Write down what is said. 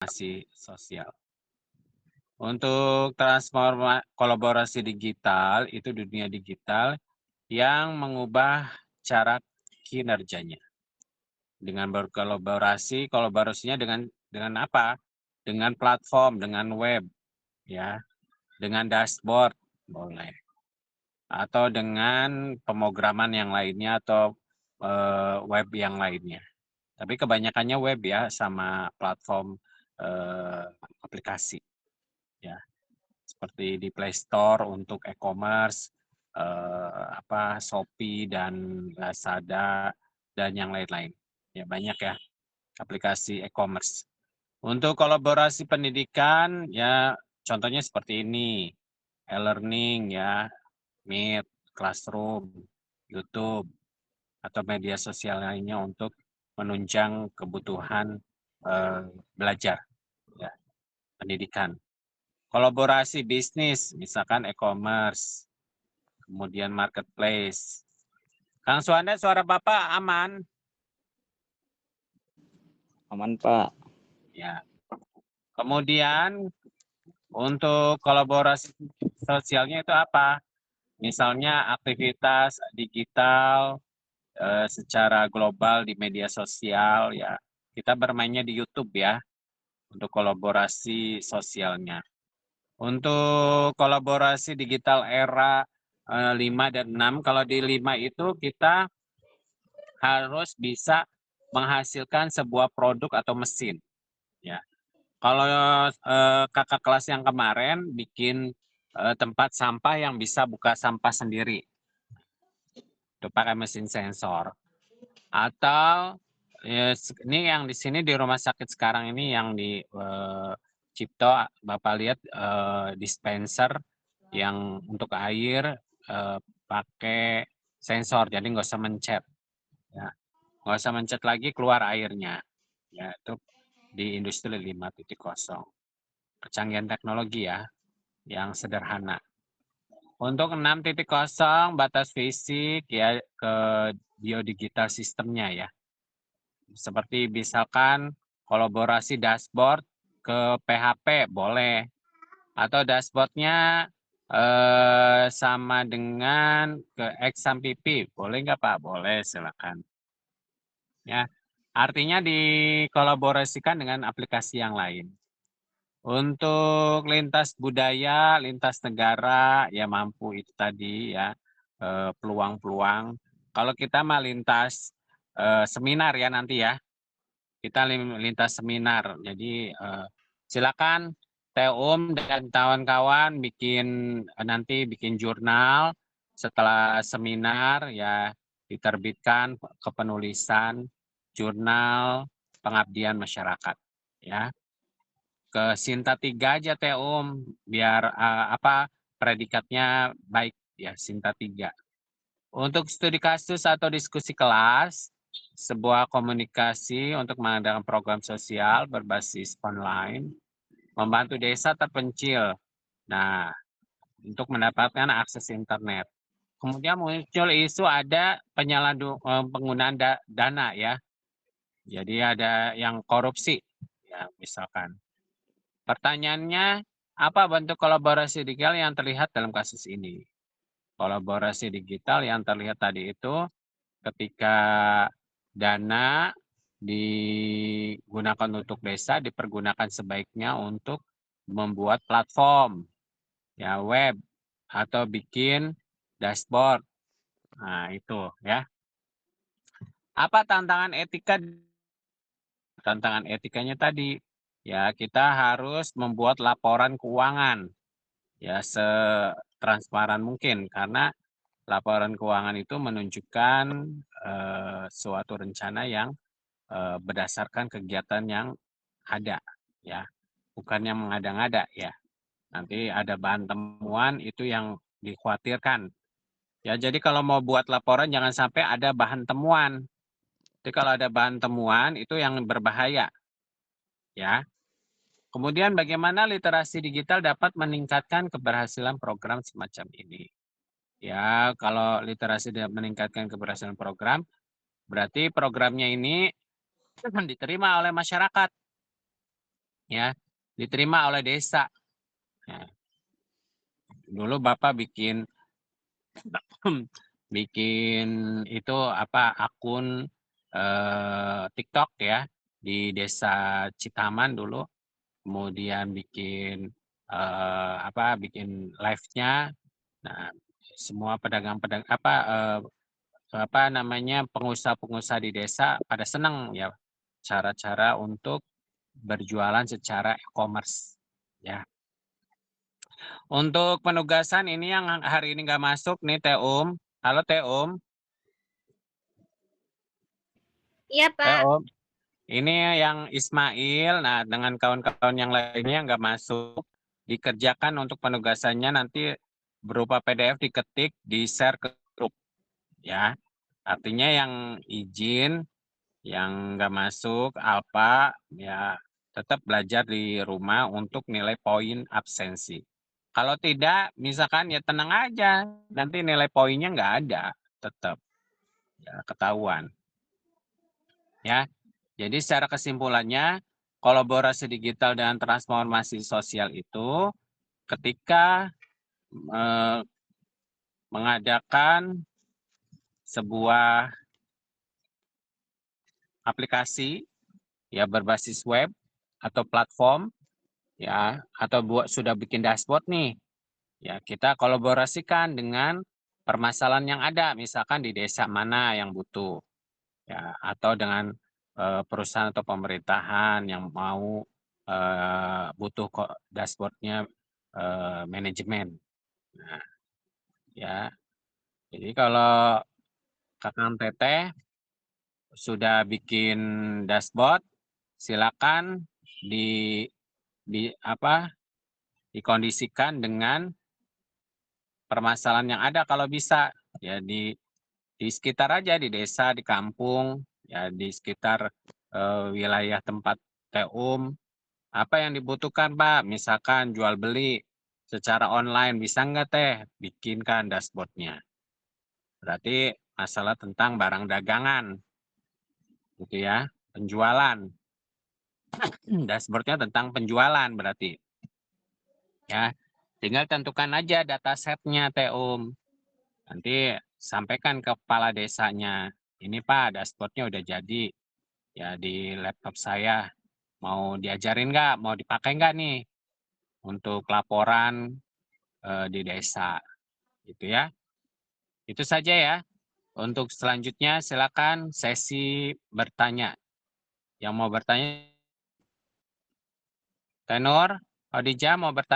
transformasi sosial. Untuk kolaborasi digital, itu dunia digital yang mengubah cara kinerjanya. Dengan kolaborasinya dengan apa? Dengan platform, dengan web, ya, dengan dashboard, boleh. Atau dengan pemrograman yang lainnya atau web yang lainnya. Tapi kebanyakannya web ya, sama platform aplikasi, ya. Seperti di Play Store untuk e-commerce, Shopee dan Lazada dan yang lain-lain. Ya banyak ya aplikasi e-commerce. Untuk kolaborasi pendidikan ya contohnya seperti ini, e-learning ya, Meet, Classroom, YouTube, atau media sosial lainnya untuk menunjang kebutuhan belajar ya, pendidikan. Kolaborasi bisnis, misalkan e-commerce, kemudian marketplace. Kang Suanda, suara Bapak aman? Aman, Pak. Ya. Kemudian untuk kolaborasi sosialnya itu apa? Misalnya aktivitas digital secara global di media sosial ya. Kita bermainnya di YouTube ya untuk kolaborasi sosialnya. Untuk kolaborasi digital era 5 dan 6, kalau di 5 itu kita harus bisa menghasilkan sebuah produk atau mesin. Ya. Kalau kakak kelas yang kemarin bikin tempat sampah yang bisa buka sampah sendiri, itu pakai mesin sensor. Atau ini yang di sini di rumah sakit sekarang ini yang di Cipto, Bapak lihat dispenser yang untuk air pakai sensor, jadi nggak usah mencet, ya. Nggak usah mencet lagi keluar airnya, ya itu di industri 5.0. Kecanggihan teknologi ya, yang sederhana. Untuk 6.0 batas fisik ya ke biodigital sistemnya ya. Seperti misalkan kolaborasi dashboard ke PHP boleh, atau dashboardnya sama dengan ke XAMPP, boleh nggak Pak? Boleh, silakan. Ya, artinya dikolaborasikan dengan aplikasi yang lain. Untuk lintas budaya, lintas negara, ya mampu itu tadi ya, peluang-peluang. Kalau kita mah lintas seminar ya nanti ya, kita lintas seminar. Jadi silakan Teum dan kawan-kawan nanti bikin jurnal setelah seminar ya, diterbitkan kepenulisan jurnal pengabdian masyarakat ya. Ke Sinta 3 aja biar predikatnya baik ya, Sinta 3. Untuk studi kasus atau diskusi kelas, sebuah komunikasi untuk mengadakan program sosial berbasis online, membantu desa terpencil. Nah, untuk mendapatkan akses internet. Kemudian muncul isu ada penggunaan dana ya. Jadi ada yang korupsi ya misalkan. Pertanyaannya, apa bentuk kolaborasi digital yang terlihat dalam kasus ini? Kolaborasi digital yang terlihat tadi itu ketika dana digunakan untuk desa dipergunakan sebaiknya untuk membuat platform, ya web, atau bikin dashboard. Nah itu ya. Apa tantangan etika? Tantangan etikanya tadi, ya kita harus membuat laporan keuangan ya setransparan mungkin karena laporan keuangan itu menunjukkan suatu rencana yang berdasarkan kegiatan yang ada ya, bukan yang mengada-ngada ya. Nanti ada bahan temuan itu yang dikhawatirkan. Ya jadi kalau mau buat laporan jangan sampai ada bahan temuan. Jadi kalau ada bahan temuan itu yang berbahaya ya. Kemudian bagaimana literasi digital dapat meningkatkan keberhasilan program semacam ini? Ya, kalau literasi meningkatkan keberhasilan program, berarti programnya ini diterima oleh masyarakat. ya, diterima oleh desa. Nah, dulu Bapak bikin bikin itu akun TikTok ya di Desa Citaman dulu, kemudian bikin bikin live-nya. Nah, semua pedagang-pedagang pengusaha-pengusaha di desa pada senang ya cara-cara untuk berjualan secara e-commerce ya. Untuk penugasan ini yang hari ini nggak masuk nih Teh Halo Teh Iya, Teh Pak. Ini yang Ismail, nah dengan kawan-kawan yang lainnya nggak masuk, dikerjakan untuk penugasannya nanti berupa PDF diketik, di-share ke grup ya. Artinya yang izin, yang nggak masuk, ya tetap belajar di rumah untuk nilai poin absensi. Kalau tidak, misalkan ya tenang aja, nanti nilai poinnya nggak ada, tetap ya ketahuan. Ya, jadi secara kesimpulannya, kolaborasi digital dan transformasi sosial itu ketika mengadakan sebuah aplikasi ya berbasis web atau platform ya atau sudah bikin dashboard nih. Ya, kita kolaborasikan dengan permasalahan yang ada, misalkan di desa mana yang butuh ya atau dengan perusahaan atau pemerintahan yang mau butuh kok dashboardnya manajemen. Nah, ya. Jadi kalau Kakang Teteh sudah bikin dashboard, silakan di di apa dikondisikan dengan permasalahan yang ada kalau bisa ya di sekitar aja di desa, di kampung, ya di sekitar wilayah tempat Teum. Apa yang dibutuhkan Pak? Misalkan jual beli secara online bisa nggak Teh bikinkan dashboardnya? Berarti masalah tentang barang dagangan, gitu ya, penjualan. Dashboardnya tentang penjualan berarti, ya. Tinggal tentukan aja data setnya Teum. Nanti sampaikan ke kepala desanya. Ini Pak, dashboardnya udah jadi ya di laptop saya. Mau diajarin nggak? Mau dipakai nggak nih untuk laporan di desa, gitu ya. Itu saja ya. Untuk selanjutnya silakan sesi bertanya. Yang mau bertanya, Tenor, Khadijah mau bertanya?